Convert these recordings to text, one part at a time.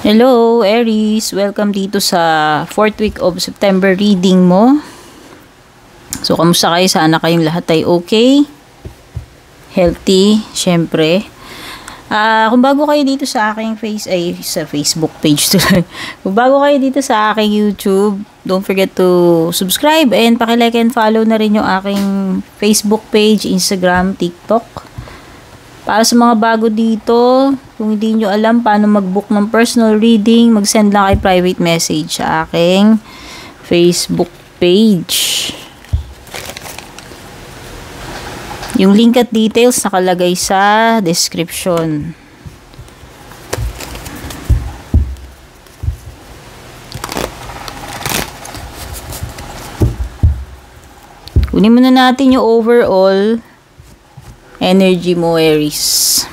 Hello, Aries. Welcome dito sa 4th week of September reading mo. So, kamusta kayo? Sana kayong lahat ay okay. Healthy, syempre. Kung bago kayo dito sa aking sa Facebook page tuloy. Kung bago kayo dito sa aking YouTube, don't forget to subscribe and paki-like and follow na rin yung aking Facebook page, Instagram, TikTok. Para sa mga bago dito, kung hindi nyo alam paano mag-book ng personal reading, mag-send lang kay private message sa aking Facebook page. Yung link at details nakalagay sa description. Kunin muna natin yung overall energy mo, Aries.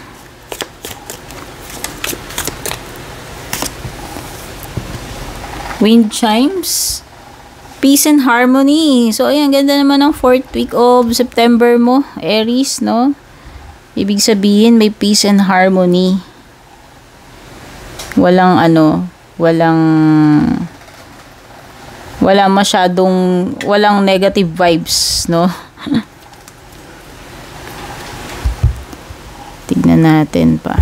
Wind chimes. Peace and harmony. So, ayan, ganda naman ng 4th week of September mo, Aries, no? Ibig sabihin, may peace and harmony. Walang walang negative vibes, no? Tignan natin pa.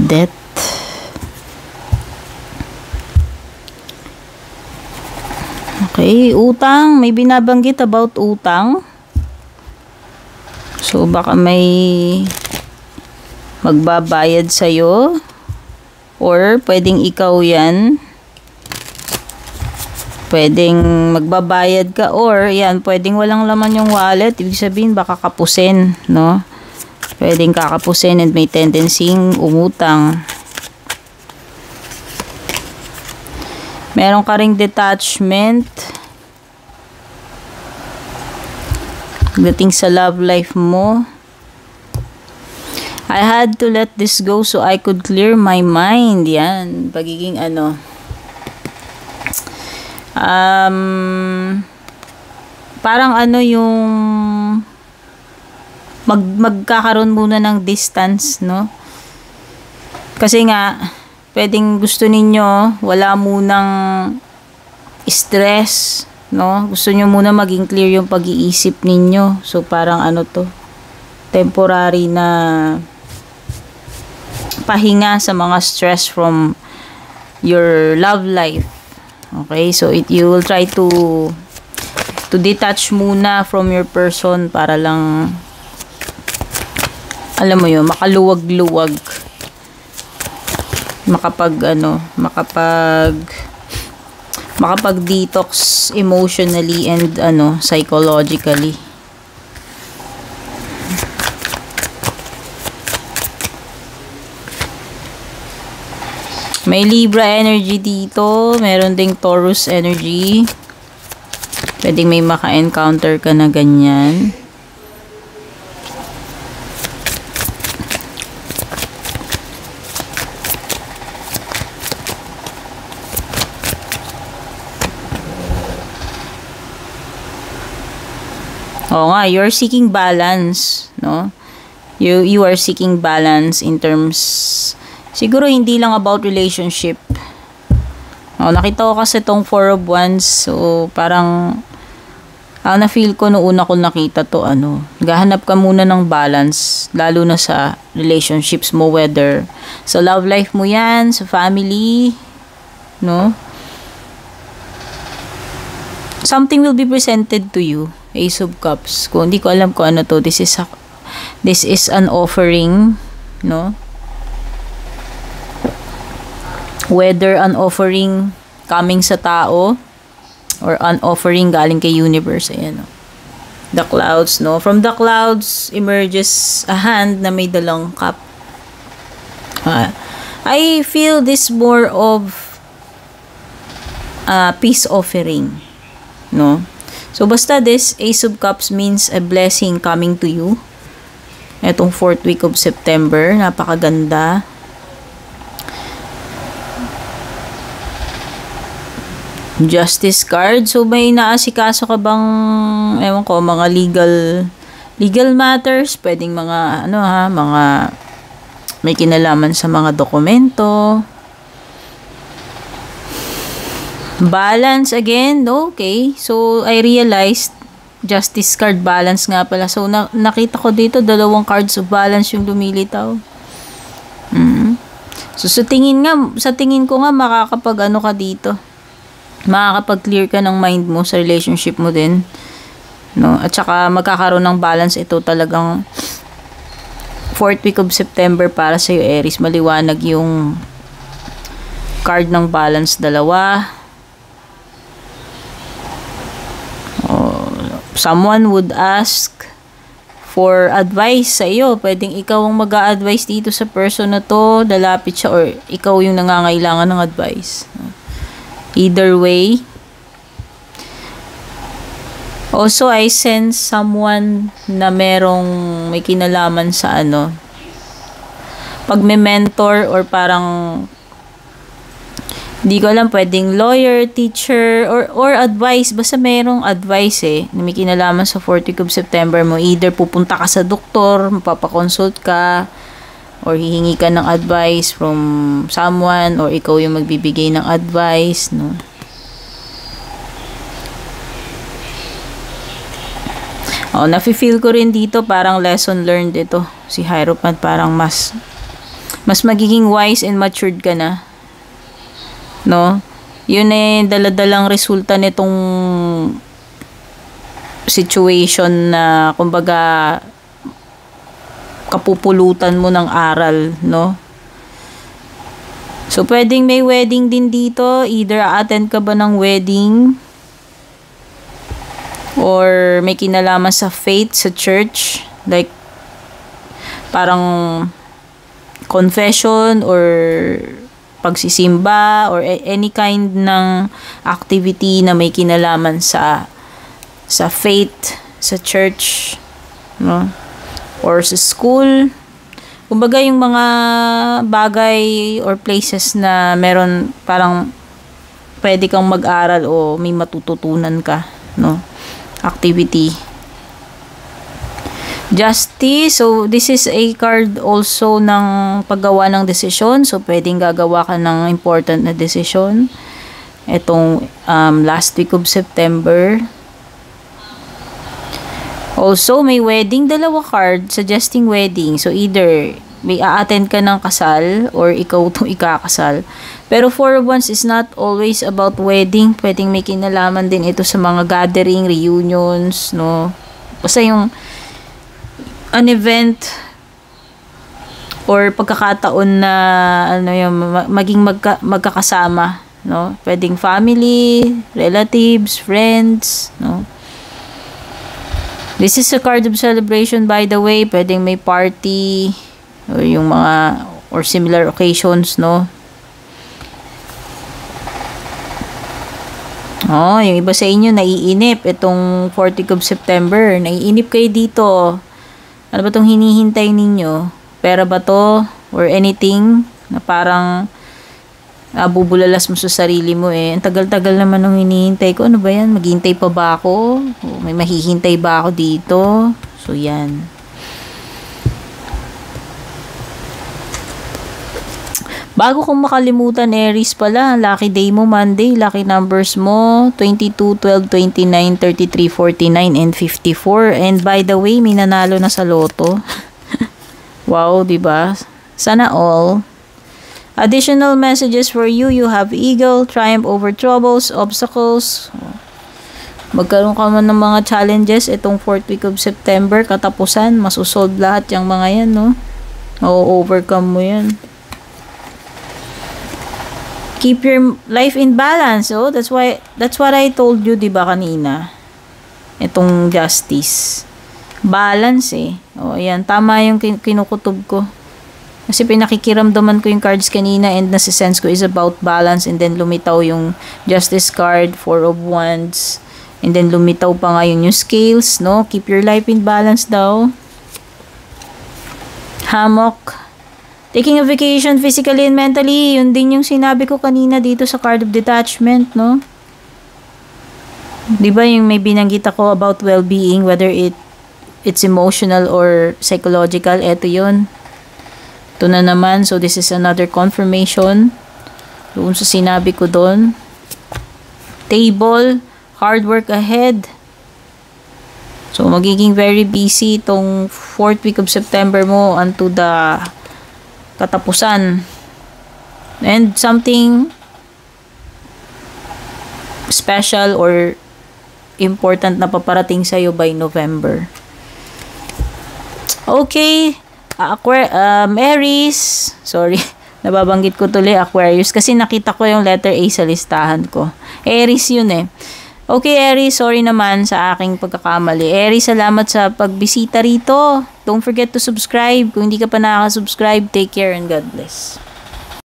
Death. Okay, utang. May binabanggit about utang. So, baka may magbabayad sa'yo. Or, pwedeng ikaw yan. Pwedeng magbabayad ka. Or, yan, pwedeng walang laman yung wallet. Ibig sabihin, baka kapusin, no? Pwedeng kakapusin and may tendency umutang. Meron ka ring detachment. Dating sa love life mo. I had to let this go so I could clear my mind. Yan. Pagiging parang yung magkakaroon muna ng distance, no? Kasi nga, pwedeng gusto ninyo, wala munang stress, no? Gusto nyo muna maging clear yung pag-iisip ninyo. So, parang temporary na pahinga sa mga stress from your love life. Okay? So, you will try to detach muna from your person para lang, alam mo yun, makaluwag-luwag. Makapag-detox emotionally and psychologically. May Libra energy dito. Meron ding Taurus energy. Pwedeng may maka-encounter ka na ganyan. Oo nga, you're seeking balance, no? You are seeking balance in terms, siguro hindi lang about relationship. Nakita ko kasi tong 4 of Wands, so parang na-feel ko noong una ko nakita to, naghahanap ka muna ng balance, lalo na sa relationships mo, whether sa love life mo yan, sa family, no? Something will be presented to you. Ace of Cups. Kung hindi ko alam kung ano to, this is an offering, no? Whether an offering coming sa tao or an offering galing kay universe, ayan, no? The clouds, no? From the clouds emerges a hand na may dalang cup. I feel this more of peace offering, no? So, basta this Ace of Cups means a blessing coming to you. Etong 4th week of September. Napakaganda. Justice card. So, may inaasikaso ka bang, ewan ko, mga legal matters? Pwedeng mga, mga may kinalaman sa mga dokumento. Balance again. Okay. So, I realized, justice card, balance nga pala. So, nakita ko dito, 2 cards of balance yung lumilitaw. So, sa tingin ko nga, makakapag-ano ka dito. Makakapag-clear ka ng mind mo sa relationship mo din. No? At saka magkakaroon ng balance ito talagang 4th week of September para sa iyo, Aries. Maliwanag yung card ng balance, 2. Someone would ask for advice sa iyo. Pwedeng ikaw ang mag-a-advise dito sa person na to, lalapit siya, or ikaw yung nangangailangan ng advice. Either way. Also, I sense someone na may kinalaman sa pag-mentor, or parang hindi ko alam, pwedeng lawyer, teacher, or advice. Basta merong advice na may kinalaman sa 4th week of September mo. Either pupunta ka sa doktor, mapapakonsult ka, or hihingi ka ng advice from someone, or ikaw yung magbibigay ng advice, no? Nafe-feel ko rin dito, parang lesson learned ito. Si Hierophant, parang mas magiging wise and matured ka na. No? Yun daladalang resulta nitong situation na, kumbaga, kapupulutan mo ng aral, no? So, pwedeng may wedding din dito. Either attend ka ba ng wedding, or may kinalaman sa faith, sa church, like parang confession, or pagsisimba, or any kind ng activity na may kinalaman sa faith, sa church, no? Or sa school. Kumbaga yung mga bagay or places na meron parang pwede kang mag-aral o may matututunan ka, no? Activity. Justice. So, this is a card also ng paggawa ng desisyon. So, pwedeng gagawa ka ng important na desisyon. Itong last week of September. Also, may wedding, 2 card suggesting wedding. So, either may a-attend ka ng kasal or ikaw itong ikakasal. Pero 4 of Wands is not always about wedding. Pwedeng may kinalaman din ito sa mga gathering, reunions, no? Basta yung an event or pagkakataon na maging magkakasama, no? Pwedeng family, relatives, friends, no? This is a card of celebration, by the way. Pwedeng may party or yung mga or similar occasions, no? Yung iba sa inyo naiinip itong 4th week of September. Naiinip kayo dito. Ano ba itong hinihintay ninyo? Pera ba to? Or anything na parang bubulalas mo sa sarili mo Ang tagal-tagal naman nung hinihintay ko. Ano ba yan? Maghihintay pa ba ako? O may mahihintay ba ako dito? So, yan. Bago kong makalimutan, Aries pala, lucky day mo, Monday, lucky numbers mo, 22, 12, 29, 33, 49, and 54. And by the way, may nanalo na sa loto. Wow, diba? Sana all. Additional messages for you. You have eagle, triumph over troubles, obstacles. Magkaroon ka man ng mga challenges itong 4th week of September, katapusan, masusolve lahat yung mga yan, no? Ma-overcome mo yan. Keep your life in balance. That's what I told you, 'di ba, kanina? Itong justice. Balance ayan, tama yung kinukutob ko. Kasi pinakikiramdaman ko yung cards kanina and nasa-sense ko is about balance, and then lumitaw yung justice card, 4 of Wands, and then lumitaw pa nga yung scales, no? Keep your life in balance daw. Hammock. Taking a vacation physically and mentally, yun din yung sinabi ko kanina dito sa card of detachment, no? Di ba yung may binanggit ako about well-being, whether it's emotional or psychological, eto yun. Ito na naman, so this is another confirmation doon sa sinabi ko doon. Table, hard work ahead. So, magiging very busy itong 4th week of September mo unto the katapusan. And something special or important na paparating sa'yo by November. Okay, Aries. Sorry, nababanggit ko tuloy Aquarius kasi nakita ko yung letter A sa listahan ko. Aries yun eh. Okay, Aries, sorry naman sa aking pagkakamali. Aries, salamat sa pagbisita rito. Don't forget to subscribe. Kung hindi ka pa nakaka-subscribe, take care and God bless.